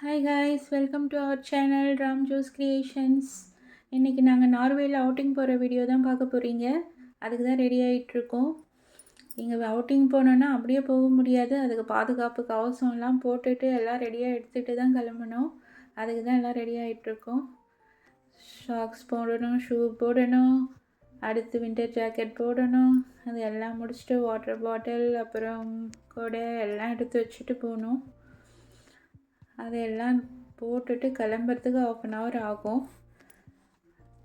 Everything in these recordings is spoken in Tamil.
Hi guys, welcome to our channel Ram Jose creations. இன்றைக்கி நாங்கள் நார்வேயில் அவுட்டிங் போகிற வீடியோ தான் பார்க்க போகிறீங்க. அதுக்கு தான் ரெடி ஆகிட்ருக்கோம். இங்கே அவுட்டிங் போனோன்னா அப்படியே போக முடியாது. அதுக்கு பாதுகாப்பு கவசம்லாம் போட்டுட்டு எல்லாம் ரெடியாக எடுத்துகிட்டு தான் கிளம்பணும். அதுக்கு தான் எல்லாம் ரெடி ஆகிட்ருக்கோம். ஷாக்ஸ் போடணும், ஷூ போடணும், அடுத்து வின்டர் ஜாக்கெட் போடணும். அது எல்லாம் முடிச்சுட்டு வாட்டர் பாட்டில் அப்புறம் கொடை எல்லாம் எடுத்து வச்சுட்டு போகணும். அதையெல்லாம் போட்டுட்டு கிளம்புறதுக்கு 1/2 ஆகும்.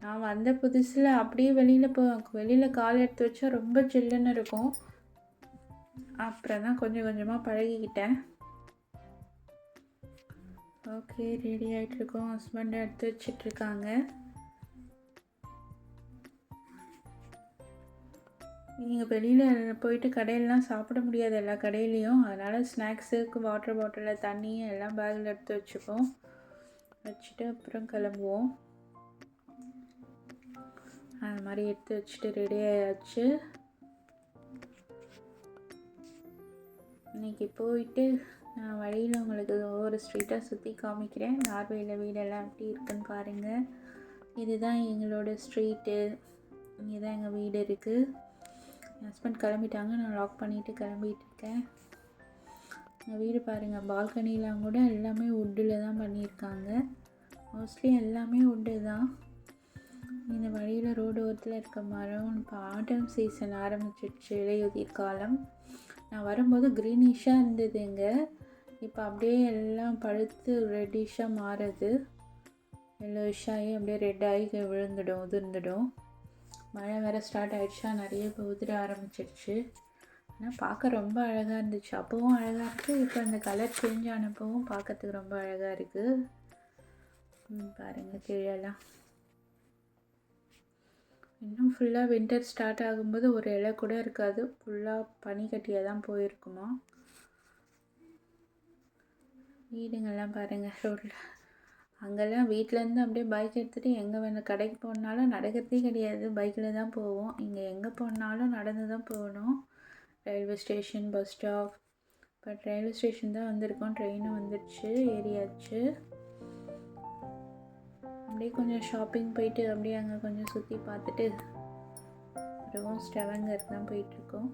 நான் வந்த புதுசில் அப்படியே வெளியில் கால் எடுத்து வச்சா ரொம்ப சில்லுன்னு இருக்கும். அப்புறம் தான் கொஞ்சம் கொஞ்சமாக பழகிக்கிட்டேன். ஓகே, ரெடி ஆகிட்ருக்கோம். ஹஸ்பண்ட் எடுத்து வச்சிட்ருக்காங்க. நீங்கள் வெளியில் போயிட்டு கடையிலலாம் சாப்பிட முடியாது எல்லா கடையிலையும். அதனால் ஸ்நாக்ஸுக்கு வாட்டர் பாட்டிலில் தண்ணி எல்லாம் பேக்கில் எடுத்து வச்சுட்டு அப்புறம் கிளம்புவோம். அது மாதிரி எடுத்து வச்சுட்டு ரெடி ஆயாச்சு. இன்றைக்கி போயிட்டு நான் வழியில் உங்களுக்கு ஒவ்வொரு ஸ்ட்ரீட்டாக சுற்றி காமிக்கிறேன். நார்வேயில் வீடெல்லாம் எப்படி இருக்குன்னு பாருங்கள். இதுதான் எங்களோட ஸ்ட்ரீட்டு. இங்கே தான் எங்கள் வீடு இருக்குது. என் ஹஸ்பண்ட் கிளம்பிட்டாங்க. நான் லாக் பண்ணிவிட்டு கிளம்பிகிட்ருக்கேன். எங்கள் வீடு பாருங்கள், பால்கனிலாம் கூட எல்லாமே வுட்டில் தான் பண்ணியிருக்காங்க. மோஸ்ட்லி எல்லாமே வுட்டு தான். இந்த வழியில் ரோடு ஓரத்தில் இருக்க மரம் இப்போ ஆட்டம் சீசன் ஆரம்பிச்சிடுச்சு, இலையுதிர் காலம். நான் வரும்போது க்ரீனிஷாக இருந்ததுங்க. இப்போ அப்படியே எல்லாம் பழுத்து ரெட்டிஷாக மாறுது. எல்லோஷாகி அப்படியே ரெட்டாகி உதிர்ந்துடும். மழை வேறு ஸ்டார்ட் ஆகிடுச்சா, நிறைய உதிர ஆரம்பிச்சிடுச்சு. ஆனால் பார்க்க ரொம்ப அழகாக இருந்துச்சு. அப்போவும் அழகாக இருக்குது. இப்போ அந்த கலர் சேஞ்ச் ஆனப்பவும் பார்க்கறதுக்கு ரொம்ப அழகாக இருக்குது. பாருங்கள், கீழெல்லாம் இன்னும் ஃபுல்லாக வின்டர் ஸ்டார்ட் ஆகும்போது ஒரு இலை கூட இருக்காது. ஃபுல்லாக பனிக்கட்டியாக தான் போயிருக்குமா. வீடுங்கள்லாம் பாருங்கள் ரோட்டில். அங்கெல்லாம் வீட்டிலேருந்து அப்படியே பைக் எடுத்துகிட்டு எங்கே வேணும் கடைக்கு போனாலும் நடக்கிறதே கிடையாது, பைக்கில் தான் போவோம். இங்கே எங்கே போனாலும் நடந்து தான் போகணும். Railway station, bus stop. இப்போ ரயில்வே ஸ்டேஷன் தான் வந்திருக்கோம். ட்ரெயினும் வந்துடுச்சு, ஏறியாச்சு. அப்படியே கொஞ்சம் ஷாப்பிங் போயிட்டு அப்படியே அங்கே கொஞ்சம் சுற்றி பார்த்துட்டு அப்புறம் ஸ்டெவங்கர் தான் போயிட்டுருக்கோம்.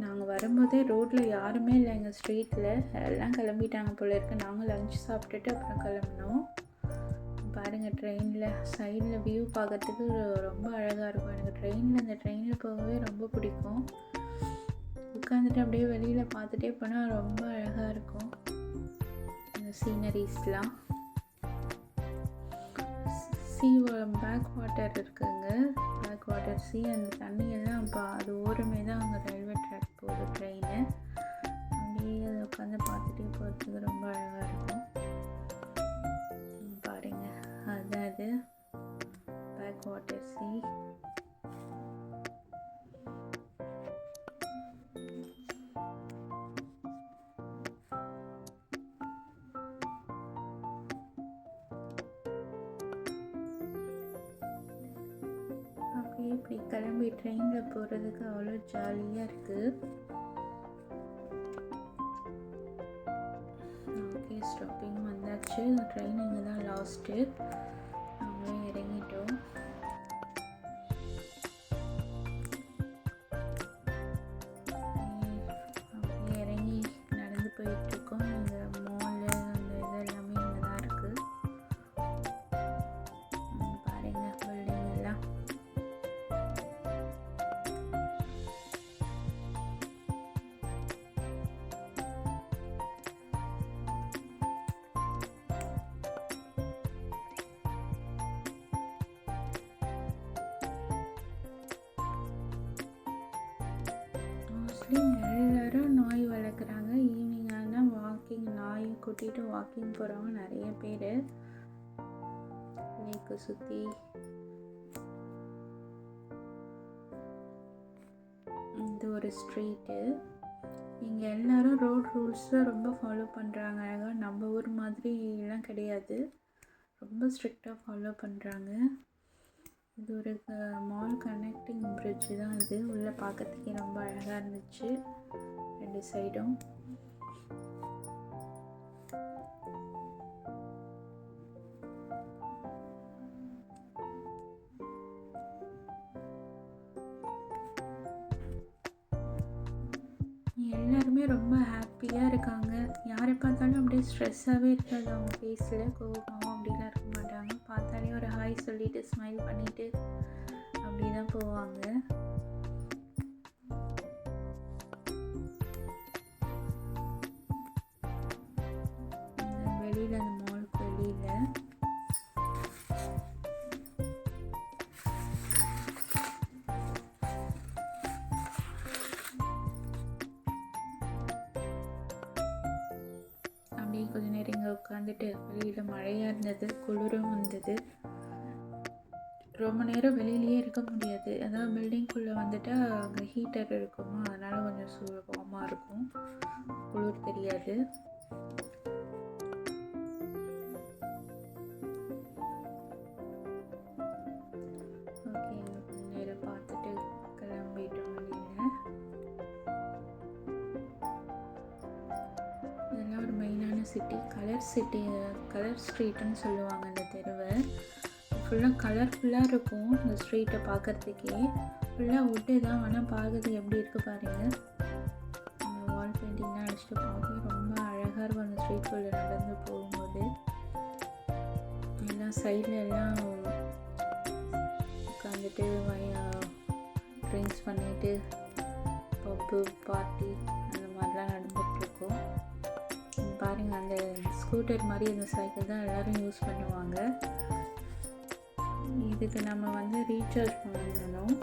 நாங்கள் வரும்போதே ரோட்டில் யாருமே இல்லை. எங்கள் ஸ்ட்ரீட்டில் எல்லாம் கிளம்பிட்டாங்க போல இருக்குது. நாங்கள் லஞ்ச் சாப்பிட்டுட்டு அப்புறம் கிளம்பினோம். பாருங்கள், ட்ரெயினில் சைடில் வியூ பார்க்குறதுக்கு ரொம்ப அழகாக இருக்கும். எனக்கு இந்த ட்ரெயினில் போகவே ரொம்ப பிடிக்கும். உட்காந்துட்டு அப்படியே வெளியில் பார்த்துட்டே போனால் ரொம்ப அழகாக இருக்கும் இந்த சீனரிஸ்லாம். பேக் வாட்டர் இருக்குங்க, பேக் வாட்டர் அந்த தண்ணியெல்லாம் இப்போ அது ஓரமே தான் அங்கே ரயில்வே ட்ராக் போகுது ட்ரெயினு. அப்படியே அதை உட்காந்து பார்த்துட்டே போகிறதுக்கு ரொம்ப அழகாக இருக்கும். பாருங்கள், அதுதான் அது பேக் வாட்டர் இப்படி கிளம்பி ட்ரெயினில் போகிறதுக்கு அவ்வளோ ஜாலியாக இருக்குது. ஓகே, ஸ்டாப்பிங் வந்தாச்சு. ட்ரெயின் இங்கே தான் லாஸ்ட்டு. நாங்களும் இறங்கிட்டோம். அப்படியே இறங்கி நடந்து போயிட்டுருக்கோம். இங்கே மாலு அந்த இது எல்லாமே இங்கே தான் இருக்குது. பாருங்கள், பில்டிங் எல்லாம். எல்லோரும் நாய் வளர்க்குறாங்க. ஈவினிங் ஆனால் வாக்கிங், நாயை கூட்டிகிட்டு வாக்கிங் போகிறவங்க நிறைய பேர். லேக்கை சுற்றி இது ஒரு ஸ்ட்ரீட்டு. இங்கே எல்லோரும் ரோட் ரூல்ஸை ரொம்ப ஃபாலோ பண்ணுறாங்க. அழகாக நம்ம ஊர் மாதிரிலாம் கிடையாது, ரொம்ப ஸ்ட்ரிக்டாக ஃபாலோ பண்ணுறாங்க. இது ஒரு மால் கனெக்டிங் பிரிட்ஜு தான். இது உள்ளே பார்க்கறதுக்கே ரொம்ப அழகாக இருந்துச்சு. 2 சைடும். எல்லாருமே ரொம்ப ஹாப்பியாக இருக்காங்க. யாரை பார்த்தாலும் அப்படியே ஸ்ட்ரெஸ்ஸாகவே இருக்காது அவங்க ஃபேஸில். கோபமாகவும் அப்படிலாம் இருக்க மாட்டாங்க. பார்த்தாலே ஒரு ஹாய் சொல்லிவிட்டு ஸ்மைல் பண்ணிவிட்டு அப்படி தான் போவாங்க. வெளியில் அந்த மாலுக்கு வெளியில் அப்படியே கொஞ்ச நேரம் இங்கே உட்காந்துட்டு, வெளியில் மழையாக இருந்தது, குளிரும் வந்தது. ரொம்ப நேரம் வெளியிலேயே இருக்க முடியாது. அதாவது பில்டிங்குள்ளே வந்துட்டால் அங்கே ஹீட்டர் இருக்குமா, அதனால் கொஞ்சம் வார்மாக இருக்கும், குளிர் தெரியாது. ஓகே, கொஞ்ச நேரம் பார்த்துட்டு கிளம்பிட்டோம் வெளியில். இதெல்லாம் ஒரு மெயினான சிட்டி, கலர் ஸ்ட்ரீட்டுன்னு சொல்லுவாங்க இந்த தெருவை. ஃபுல்லாக கலர்ஃபுல்லாக இருக்கும் இந்த ஸ்ட்ரீட்டை பார்க்குறதுக்கே. ஃபுல்லாக வுட்டு தான், ஆனால் பார்க்குறதுக்கு எப்படி இருக்குது பாருங்கள். அந்த வால் பெயிண்டிங்லாம் அடிச்சுட்டு பார்க்க ரொம்ப அழகாக இருக்கும் அந்த ஸ்ட்ரீட்குள்ளே நடந்து போகும்போது. எல்லாம் சைடில் எல்லாம் உட்காந்துட்டு ட்ரிங்க்ஸ் பண்ணிவிட்டு பப்பு பார்ட்டி அந்த மாதிரிலாம் நடந்துகிட்ருக்கோம். பாருங்கள், அந்த ஸ்கூட்டர் மாதிரி அந்த சைக்கிள் தான் எல்லோரும் யூஸ் பண்ணுவாங்க. இதுக்கு நம்ம வந்து ரீசார்ஜ் பண்ணணும்.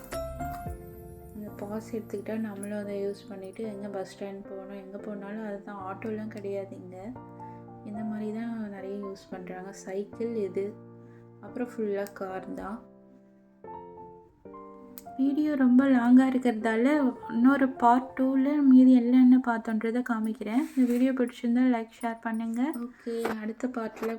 அந்த பாஸ் எடுத்துக்கிட்டால் நம்மளும் அதை யூஸ் பண்ணிவிட்டு எங்கே பஸ் ஸ்டாண்ட் போகணும், எங்கே போனாலும் அதுதான். ஆட்டோலாம் கிடையாது இங்கே. இந்த மாதிரி தான் நிறைய யூஸ் பண்ணுறாங்க. சைக்கிள் இது, அப்புறம் ஃபுல்லாக கார் தான். வீடியோ ரொம்ப லாங்காக இருக்கிறதால இன்னொரு பார்ட் 2ல் மீதி எல்லாம் என்ன பார்த்தோன்றதை காமிக்கிறேன். இந்த வீடியோ பிடிச்சிருந்தால் லைக் ஷேர் பண்ணுங்கள். ஓகே, அடுத்த பார்ட்டில்